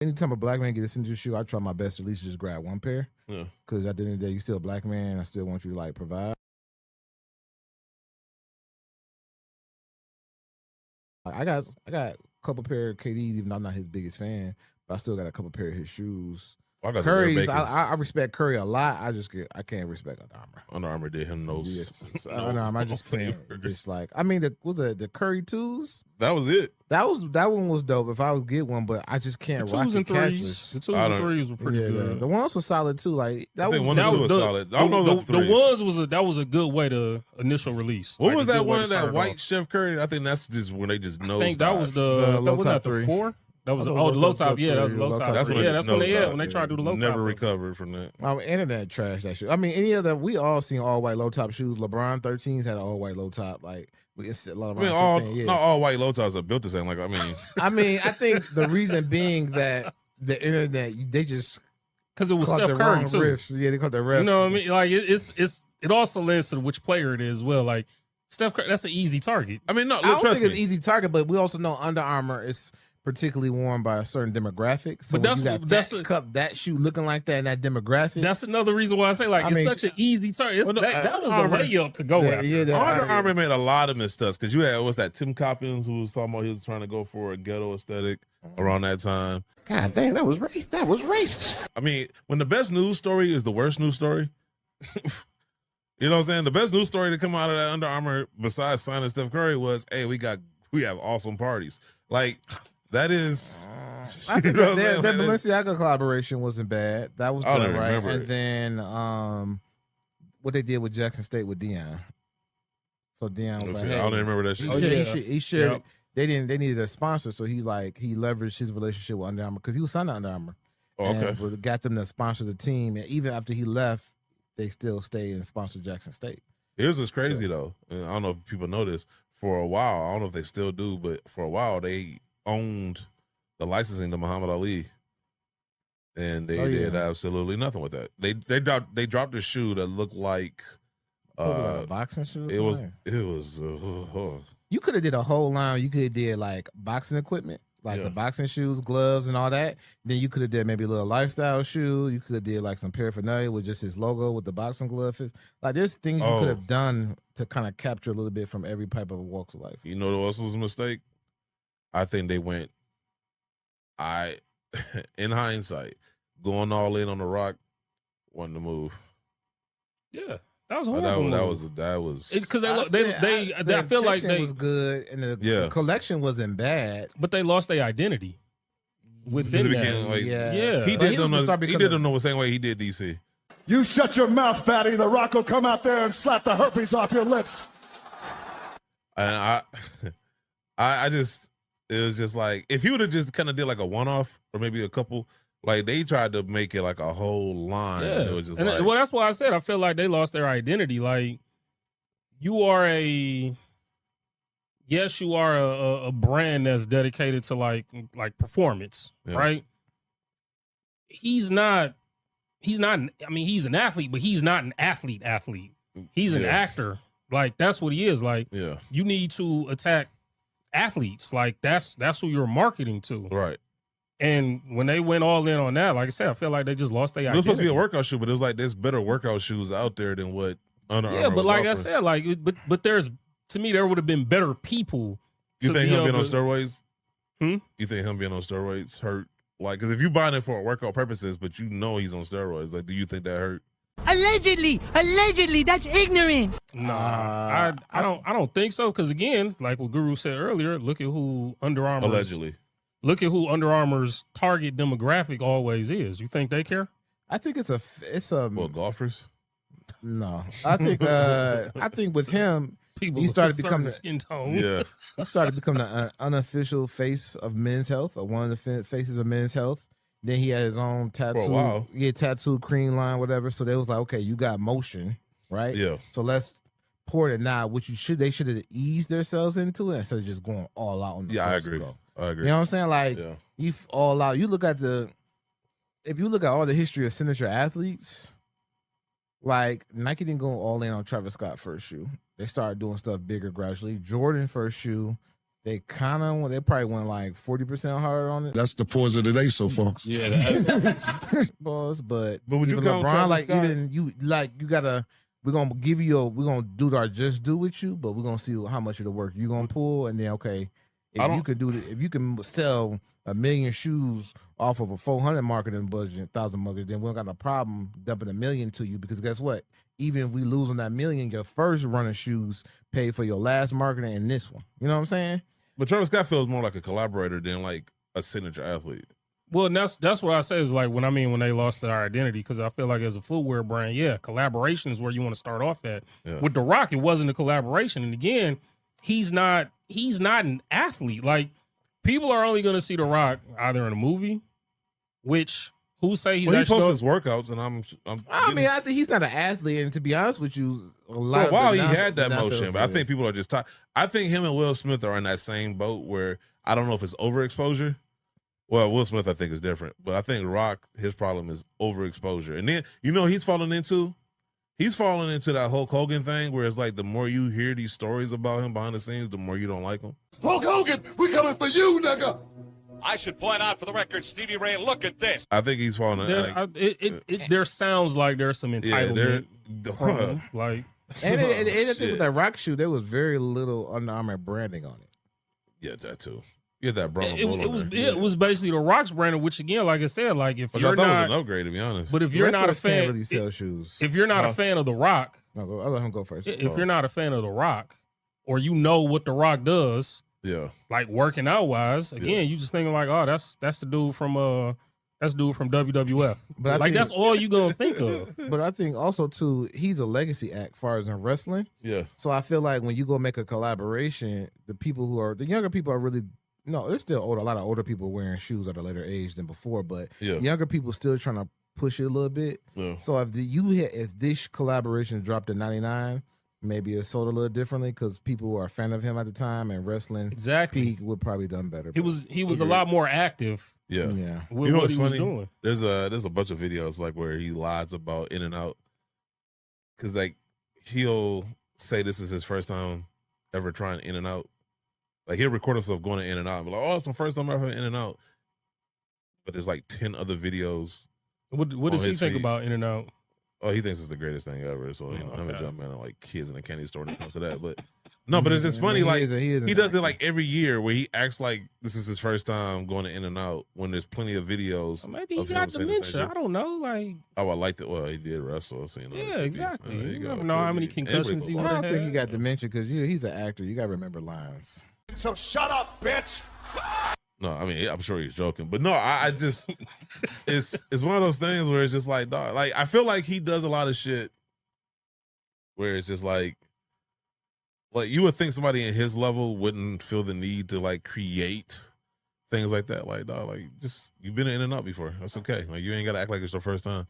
Anytime a black man gets into a shoe, I try my best to at least just grab one pair. Yeah. Because at the end of the day, you still a black man. I still want you to like provide. I got a couple pair of KDs, even though I'm not his biggest fan, but I still got a couple pair of his shoes. I got Curry's, I respect Curry a lot. I can't respect Under Armour. Under Armour did him no. Under Armour, I just can't. Just like I mean, the Curry twos. That was it. That one was dope. If I would get one, but I just can't. The twos and threes. The twos and threes were pretty good. The ones were solid too. Like I think one and two was solid. I don't know the ones was a good way to initial release. What was that one? That white Steph Curry. I think that's just when they just know. I think that was the low top 4. That was the low top. Yeah, that was low top. That's when they tried to do the low top. Never recovered from that. Internet trash that shit. I mean, any other we all seen all white low top shoes. LeBron 13s had an all white low top. Like we a lot of. Not all white low tops are built the same. Like I think the reason being that the internet they just because it was Steph Curry too. Riffs. Yeah, they caught the refs. You know what I mean? Like it also lends to which player it is as well. Like Steph Curry, that's an easy target. I mean, no, I don't think it's an easy target, but we also know Under Armour is particularly worn by a certain demographic. So but that shoe looking like that in that demographic. That's another reason why I say it's such an easy target. That was a layup to go after. Under Armour made a lot of missteps because you had that Tim Coppins who was talking about he was trying to go for a ghetto aesthetic around that time. God damn, that was racist. I mean, when the best news story is the worst news story. You know what I'm saying? The best news story to come out of that Under Armour besides signing Steph Curry was, hey, we have awesome parties. Like that is. I think that Balenciaga collaboration wasn't bad. That was good, right? And then what they did with Jackson State with Deion. So Deion was like, hey, I don't even remember that shit. He shared it. They needed a sponsor, so he leveraged his relationship with Under Armour because he was signed to Under Armour. Oh, okay. And got them to sponsor the team, and even after he left, they still stayed and sponsored Jackson State. Here's what's crazy though, and I don't know if people know this. For a while, I don't know if they still do, but for a while they owned the licensing to Muhammad Ali, and they did absolutely nothing with that. They dropped a shoe that looked like a boxing shoe. It was. You could have did a whole line. You could have did like boxing equipment, like the boxing shoes, gloves, and all that. Then you could have did maybe a little lifestyle shoe. You could have did like some paraphernalia with just his logo with the boxing glove. Like there's things you could have done to kind of capture a little bit from every type of walks of life. You know what else was a mistake? I think they went. In hindsight, going all in on The Rock wasn't the move. Yeah. That was horrible. That was because I feel like they was good and the collection wasn't bad, but they lost their identity within that. He did them the same way he did DC. You shut your mouth, fatty. The Rock will come out there and slap the herpes off your lips. And I just it was just like if he would have just kind of did like a one-off or maybe a couple. Like they tried to make it like a whole line. Yeah. It was just well, that's why I said I feel like they lost their identity. Like you are a brand that's dedicated to like performance, right? He's not. I mean, he's an athlete, but he's not an athlete. He's an actor. Like that's what he is. Like you need to attack athletes. Like that's who you're marketing to, right? And when they went all in on that, like I said, I feel like they just lost their identity. It was supposed to be a workout shoe, but it was like there's better workout shoes out there than what Under Armour. Yeah, but like offering. I said, like but there's to me there would have been better people. You think him being on steroids? You think him being on steroids hurt? Like, because if you buying it for workout purposes, but you know he's on steroids, like, do you think that hurt? Allegedly, that's ignorant. Nah, I don't think so. Because again, like what Guru said earlier, look at who Under Armour allegedly. Look at who Under Armour's target demographic always is. You think they care? I think it's golfers. No, I think with him, he started becoming skin tone. Yeah, he started becoming an unofficial face of men's health, or one of the faces of men's health. Then he had his own tattoo, tattoo cream line, whatever. So they was like, okay, you got motion, right? Yeah. So let's pour it now. They should have eased themselves into it instead of just going all out on the I agree. You know what I'm saying? Like you all out. You look at if you look at all the history of signature athletes, like Nike didn't go all in on Travis Scott first shoe. They started doing stuff bigger gradually. Jordan first shoe They probably went like 40% hard on it. That's the pause of the day so far. Yeah. Boss, but would you count LeBron, Travis like Scott? even you gotta. We're gonna give you we're gonna do our just do with you, but we're gonna see how much of the work you're gonna pull, and then if you can sell 1 million shoes off of a 400 marketing budget, 1,000 marketers, then we don't got a problem dumping 1 million to you, because guess what? Even if we lose on that 1 million, your first run of shoes paid for your last marketing and this one. You know what I'm saying? But Travis Scott feels more like a collaborator than like a signature athlete. Well, and that's what I say is like when they lost their identity, because I feel like as a footwear brand, collaboration is where you want to start off at. Yeah. With The Rock, it wasn't a collaboration, and again, he's not an athlete. Like, people are only going to see The Rock either in a movie, which who say he's he actually posts his workouts, and I think he's not an athlete, and to be honest with you, for a while he had that motion, but I think people are just tired. I think him and Will Smith are in that same boat where I don't know if it's overexposure. Well, Will Smith I think is different, but I think Rock, his problem is overexposure. And then he's falling into that Hulk Hogan thing where it's like the more you hear these stories about him behind the scenes, the more you don't like him. Hulk Hogan, we coming for you, nigga. I should point out for the record, Stevie Ray, look at this. I think he's falling. There sounds like there's some entitlement from him. Like, and I think with that Rock shoe, there was very little Under Armour branding on it. Yeah, that too. Yeah, that Bruno. It was basically the Rock's branding, which again, like I said, like if you're I thought not it was an upgrade, to be honest. But if you're not a fan, can't really sell shoes. If you're not a fan of The Rock, I'll let him go first. If you're not a fan of The Rock, or you know what The Rock does, like working out wise, again, you just thinking like, oh, that's the dude from WWF. But like that's all you gonna think of. But I think also too, he's a legacy act as far as in wrestling. Yeah. So I feel like when you go make a collaboration, the younger people are really. No, there's still a lot of older people wearing shoes at a later age than before, but younger people still trying to push it a little bit. Yeah. So if this collaboration dropped to 99, maybe it sold a little differently because people who are a fan of him at the time and wrestling peak would probably done better. He was a lot more active. Yeah. With what he was doing. There's a bunch of videos like where he lies about In and Out, because like he'll say this is his first time ever trying In and Out. Like he'll record himself going to In and Out and be like, "Oh, it's my first time ever In and Out." But there's like 10 other videos. What does he think about In and Out? Oh, he thinks it's the greatest thing ever. So I'm a jump man on like kids in the candy store when it comes to that. But no, but it's just funny. Like he does it like every year where he acts like this is his first time going to In and Out when there's plenty of videos. Well, maybe he got dementia. I don't know. Like, oh, I liked it. Well, he did wrestle. Yeah, exactly. You never know how many concussions he would have had. I don't think he got dementia because he's an actor. You got to remember lines. So shut up, bitch. No, I mean, I'm sure he's joking, but no, I just, it's one of those things where it's just like, dog, like I feel like he does a lot of shit where it's just like you would think somebody in his level wouldn't feel the need to like create things like that. Like, dog, like just you've been in and out before. That's okay. Like you ain't got to act like it's your first time.